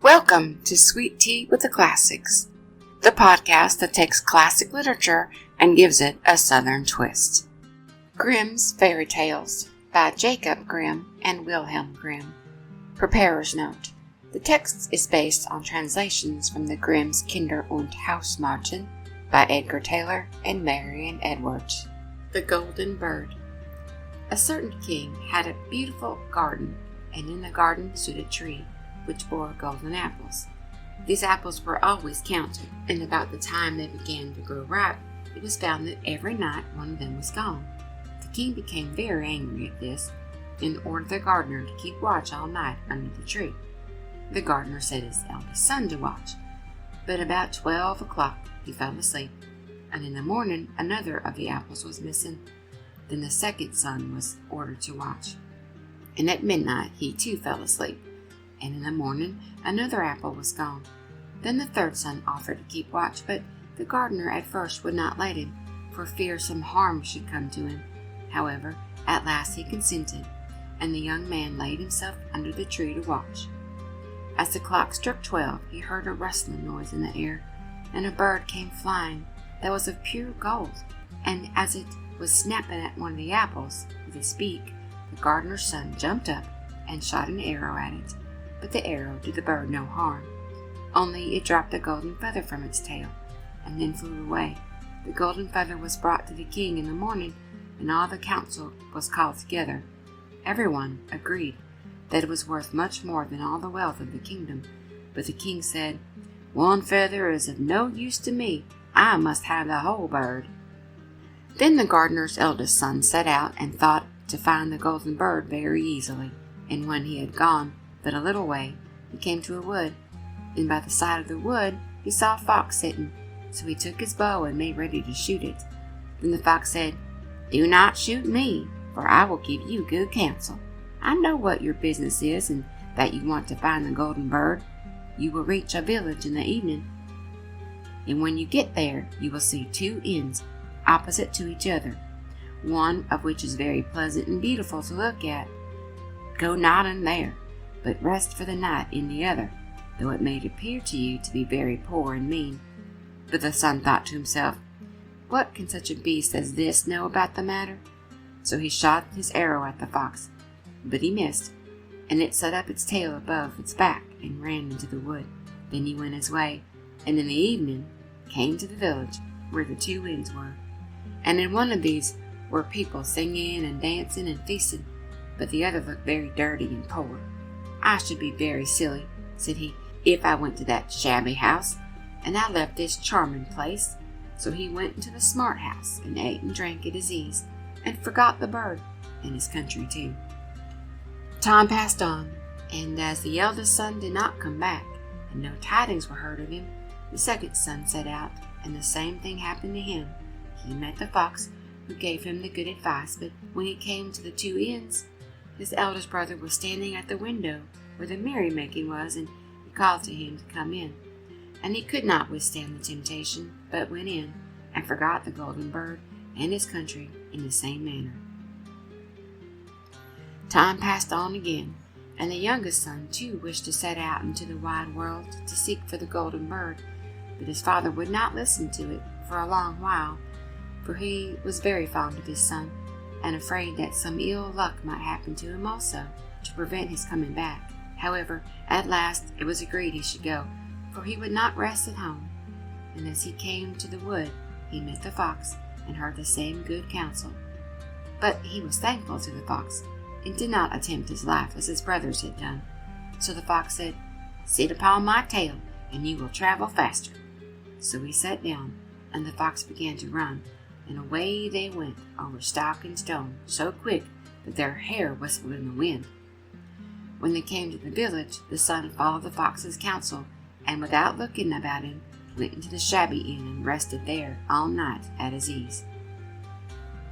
Welcome to Sweet Tea with the Classics, the podcast that takes classic literature and gives it a southern twist. Grimm's Fairy Tales by Jacob Grimm and Wilhelm Grimm. Preparer's note: the text is based on translations from the Grimm's Kinder- und Hausmärchen by Edgar Taylor and Marian Edwards. The Golden Bird. A certain king had a beautiful garden, and in the garden stood a tree which bore golden apples. These apples were always counted, and about the time they began to grow ripe, it was found that every night one of them was gone. The king became very angry at this, and ordered the gardener to keep watch all night under the tree. The gardener set his eldest son to watch, but about 12 o'clock he fell asleep, and in the morning another of the apples was missing. Then the second son was ordered to watch, and at midnight he too fell asleep, and in the morning another apple was gone. Then the third son offered to keep watch, but the gardener at first would not let him, for fear some harm should come to him. However, at last he consented, and the young man laid himself under the tree to watch. As the clock struck 12, he heard a rustling noise in the air, and a bird came flying that was of pure gold, and as it was snapping at one of the apples with his beak, the gardener's son jumped up and shot an arrow at it, but the arrow did the bird no harm, only it dropped a golden feather from its tail, and then flew away. The golden feather was brought to the king in the morning, and all the council was called together. Everyone agreed that it was worth much more than all the wealth of the kingdom, but the king said, "One feather is of no use to me. I must have the whole bird." Then the gardener's eldest son set out and thought to find the golden bird very easily, and when he had gone but a little way, he came to a wood, and by the side of the wood he saw a fox sitting, so he took his bow and made ready to shoot it. Then the fox said, "Do not shoot me, for I will give you good counsel. I know what your business is, and that you want to find the golden bird. You will reach a village in the evening, and when you get there, you will see two inns opposite to each other, one of which is very pleasant and beautiful to look at. Go not in there, but rest for the night in the other, though it may appear to you to be very poor and mean." But the son thought to himself, "What can such a beast as this know about the matter?" So he shot his arrow at the fox, but he missed, and it set up its tail above its back and ran into the wood. Then he went his way, and in the evening came to the village where the two inns were. And in one of these were people singing and dancing and feasting, but the other looked very dirty and poor. "I should be very silly," said he, "if I went to that shabby house, and I left this charming place." So he went into the smart house and ate and drank at his ease, and forgot the bird and his country too. Time passed on, and as the eldest son did not come back, and no tidings were heard of him, the second son set out, and the same thing happened to him. He met the fox, who gave him the good advice, but when he came to the two inns, his eldest brother was standing at the window where the merrymaking was, and he called to him to come in. And he could not withstand the temptation, but went in, and forgot the golden bird and his country in the same manner. Time passed on again, and the youngest son too wished to set out into the wide world to seek for the golden bird, but his father would not listen to it for a long while, for he was very fond of his son, and afraid that some ill luck might happen to him also, to prevent his coming back. However, at last it was agreed he should go, for he would not rest at home. And as he came to the wood, he met the fox, and heard the same good counsel. But he was thankful to the fox, and did not attempt his life as his brothers had done. So the fox said, "Sit upon my tail, and you will travel faster." So he sat down, and the fox began to run, and away they went over stock and stone, so quick that their hair whistled in the wind. When they came to the village, the son followed the fox's counsel, and without looking about him, went into the shabby inn and rested there all night at his ease.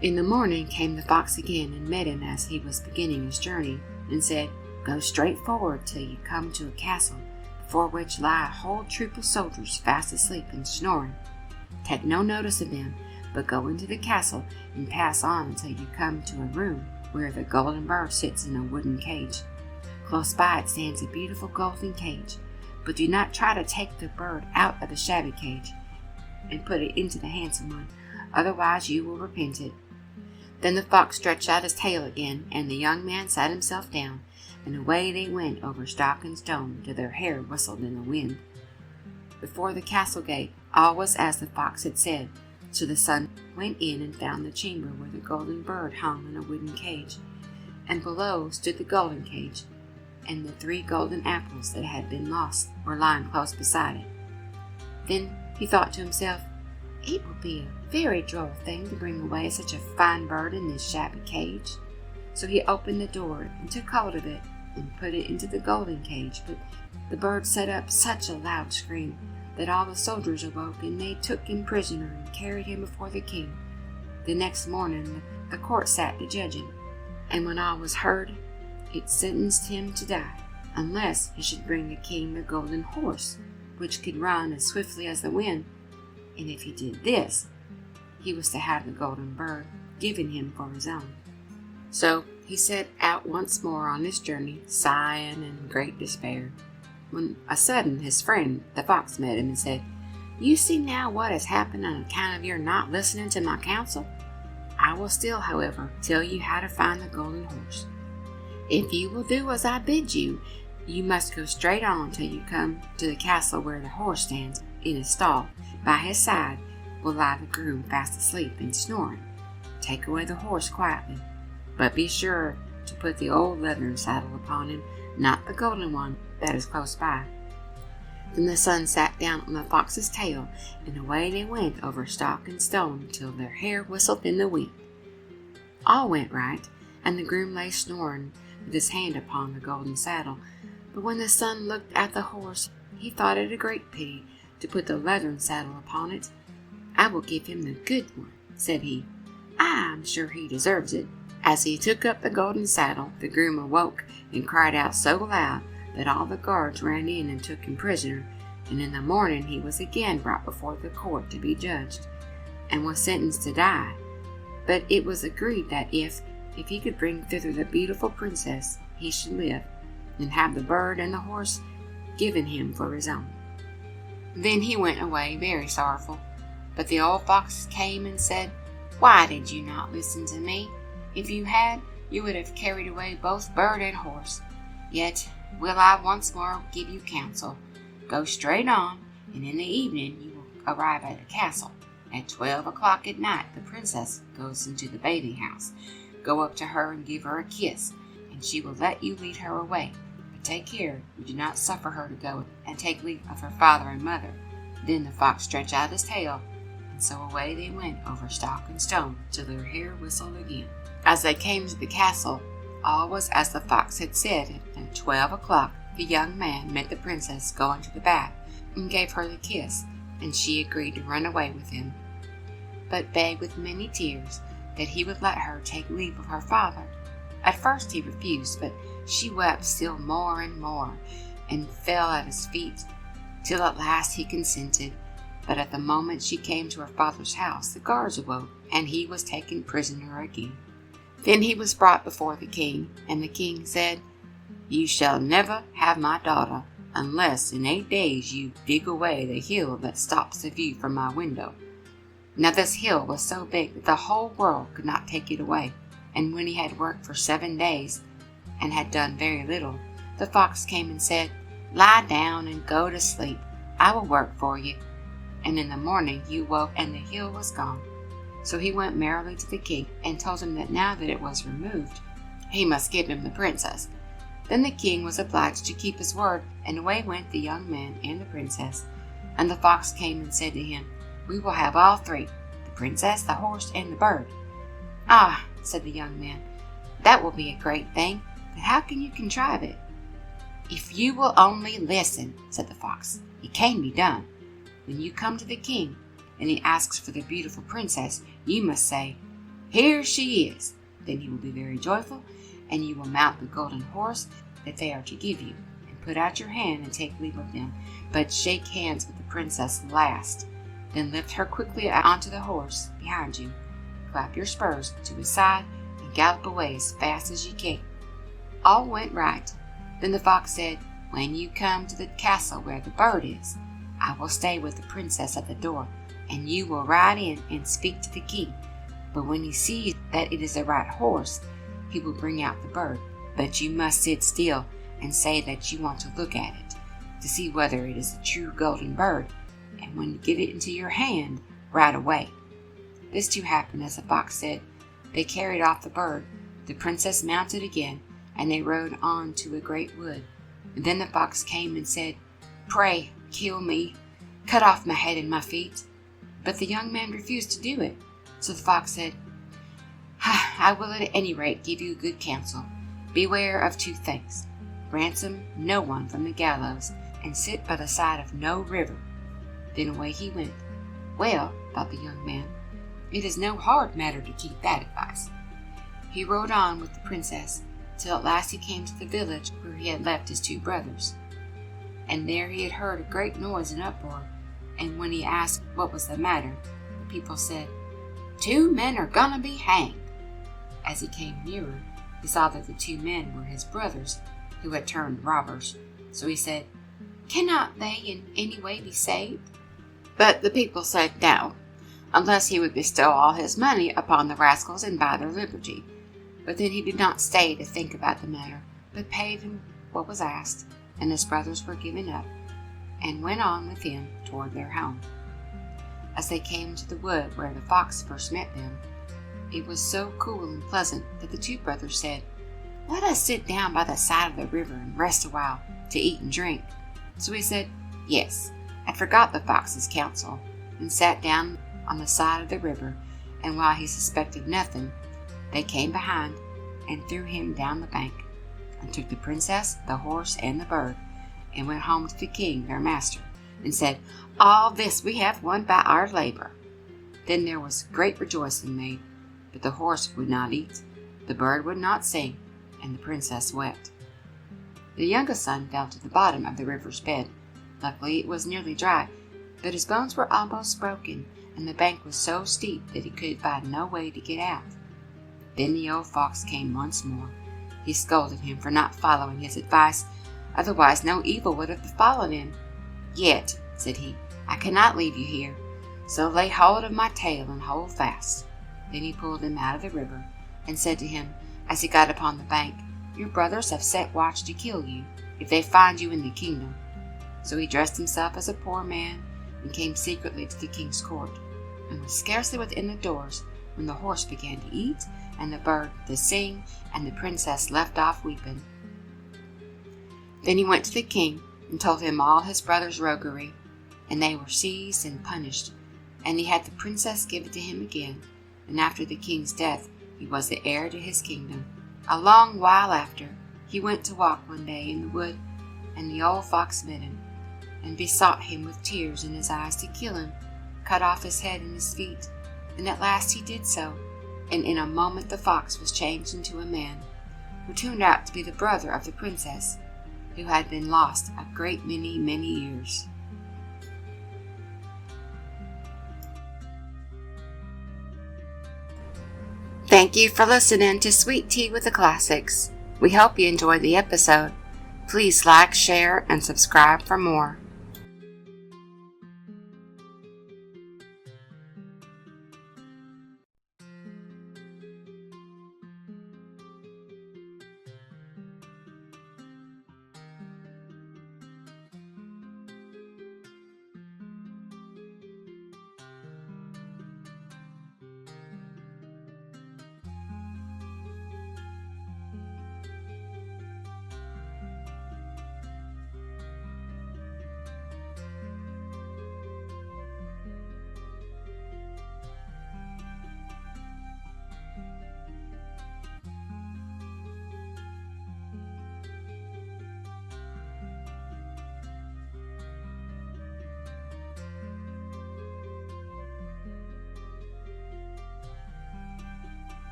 In the morning came the fox again, and met him as he was beginning his journey, and said, "Go straight forward till you come to a castle, before which lie a whole troop of soldiers fast asleep and snoring. Take no notice of them, but go into the castle and pass on until you come to a room where the golden bird sits in a wooden cage. Close by it stands a beautiful golden cage, but do not try to take the bird out of the shabby cage and put it into the handsome one, otherwise you will repent it." Then the fox stretched out his tail again, and the young man sat himself down, and away they went over stock and stone till their hair whistled in the wind. Before the castle gate all was as the fox had said, so the son went in and found the chamber where the golden bird hung in a wooden cage, and below stood the golden cage, and the 3 golden apples that had been lost were lying close beside it. Then he thought to himself, "It would be a very droll thing to bring away such a fine bird in this shabby cage." So he opened the door and took hold of it and put it into the golden cage, but the bird set up such a loud scream that all the soldiers awoke, and they took him prisoner and carried him before the king. The next morning the court sat to judge him, and when all was heard, it sentenced him to die, unless he should bring the king the golden horse, which could run as swiftly as the wind, and if he did this, he was to have the golden bird given him for his own. So he set out once more on his journey, sighing in great despair, when a sudden his friend the fox met him and said, "You see now what has happened on account of your not listening to my counsel? I will still, however, tell you how to find the golden horse. If you will do as I bid you, you must go straight on till you come to the castle where the horse stands in a stall. By his side will lie the groom fast asleep and snoring. Take away the horse quietly, but be sure to put the old leathern saddle upon him, not the golden one that is close by." Then the son sat down on the fox's tail, and away they went over stock and stone till their hair whistled in the wind. All went right, and the groom lay snoring with his hand upon the golden saddle. But when the son looked at the horse, he thought it a great pity to put the leathern saddle upon it. "I will give him the good one," said he. "I am sure he deserves it." As he took up the golden saddle, the groom awoke and cried out so loud that all the guards ran in and took him prisoner, and in the morning he was again brought before the court to be judged, and was sentenced to die. But it was agreed that if he could bring thither the beautiful princess, he should live, and have the bird and the horse given him for his own. Then he went away very sorrowful. But the old fox came and said, "Why did you not listen to me? If you had, you would have carried away both bird and horse. Yet will I once more give you counsel. Go straight on, and in the evening you will arrive at the castle. At 12 o'clock at night the princess goes into the bathing house. Go up to her and give her a kiss, and she will let you lead her away. But take care you do not suffer her to go and take leave of her father and mother." Then the fox stretched out his tail, and so away they went over stock and stone till their hair whistled again. As they came to the castle, all was as the fox had said. At 12 o'clock the young man met the princess going to the bath, and gave her the kiss, and she agreed to run away with him, but begged with many tears that he would let her take leave of her father. At first he refused, but she wept still more and more, and fell at his feet, till at last he consented. But at the moment she came to her father's house, the guards awoke, and he was taken prisoner again. Then he was brought before the king, and the king said, "You shall never have my daughter, unless in 8 days you dig away the hill that stops the view from my window." Now this hill was so big that the whole world could not take it away, and when he had worked for 7 days, and had done very little, the fox came and said, "Lie down and go to sleep. I will work for you." And in the morning he awoke, and the hill was gone. So he went merrily to the king, and told him that now that it was removed, he must give him the princess. Then the king was obliged to keep his word, and away went the young man and the princess. And the fox came and said to him, "We will have all 3, the princess, the horse, and the bird." "Ah," said the young man, "that will be a great thing, but how can you contrive it?" "If you will only listen," said the fox, "it can be done. When you come to the king, and he asks for the beautiful princess, you must say, 'Here she is.' Then he will be very joyful, and you will mount the golden horse that they are to give you, and put out your hand and take leave of them, but shake hands with the princess last. Then lift her quickly onto the horse behind you, clap your spurs to his side, and gallop away as fast as you can." All went right. Then the fox said, When you come to the castle where the bird is, I will stay with the princess at the door, and you will ride in and speak to the king. But when he sees that it is the right horse, he will bring out the bird. But you must sit still and say that you want to look at it, to see whether it is a true golden bird, and when you get it into your hand, ride away." This too happened as the fox said. They carried off the bird. The princess mounted again, and they rode on to a great wood. And then the fox came and said, "Pray, kill me. Cut off my head and my feet." But the young man refused to do it. So the fox said, "I will at any rate give you good counsel. Beware of two things. Ransom no one from the gallows, and sit by the side of no river." Then away he went. Well, thought the young man, it is no hard matter to keep that advice. He rode on with the princess, till at last he came to the village where he had left his two brothers. And there he had heard a great noise and uproar, and when he asked what was the matter, the people said, "2 men are gonna be hanged." As he came nearer, he saw that the 2 men were his brothers, who had turned robbers. So he said, "Cannot they in any way be saved?" But the people said no, unless he would bestow all his money upon the rascals and buy their liberty. But then he did not stay to think about the matter, but paid him what was asked, and his brothers were given up, and went on with him toward their home. As they came to the wood where the fox first met them, it was so cool and pleasant that the 2 brothers said, "Let us sit down by the side of the river and rest a while to eat and drink." So he said, yes, and forgot the fox's counsel, and sat down on the side of the river, and while he suspected nothing, they came behind and threw him down the bank, and took the princess, the horse, and the bird, and went home to the king, their master, and said, "All this we have won by our labor." Then there was great rejoicing made, but the horse would not eat, the bird would not sing, and the princess wept. The youngest son fell to the bottom of the river's bed. Luckily it was nearly dry, but his bones were almost broken, and the bank was so steep that he could find no way to get out. Then the old fox came once more. He scolded him for not following his advice, otherwise no evil would have befallen him. "Yet," said he, "I cannot leave you here, so lay hold of my tail and hold fast." Then he pulled him out of the river, and said to him, as he got upon the bank, "Your brothers have set watch to kill you, if they find you in the kingdom." So he dressed himself as a poor man, and came secretly to the king's court, and was scarcely within the doors when the horse began to eat, and the bird to sing, and the princess left off weeping. Then he went to the king, and told him all his brother's roguery, and they were seized and punished, and he had the princess given to him again, and after the king's death he was the heir to his kingdom. A long while after, he went to walk one day in the wood, and the old fox met him, and besought him with tears in his eyes to kill him, cut off his head and his feet, and at last he did so, and in a moment the fox was changed into a man, who turned out to be the brother of the princess, who had been lost a great many, many years. Thank you for listening to Sweet Tea with the Classics. We hope you enjoyed the episode. Please like, share, and subscribe for more.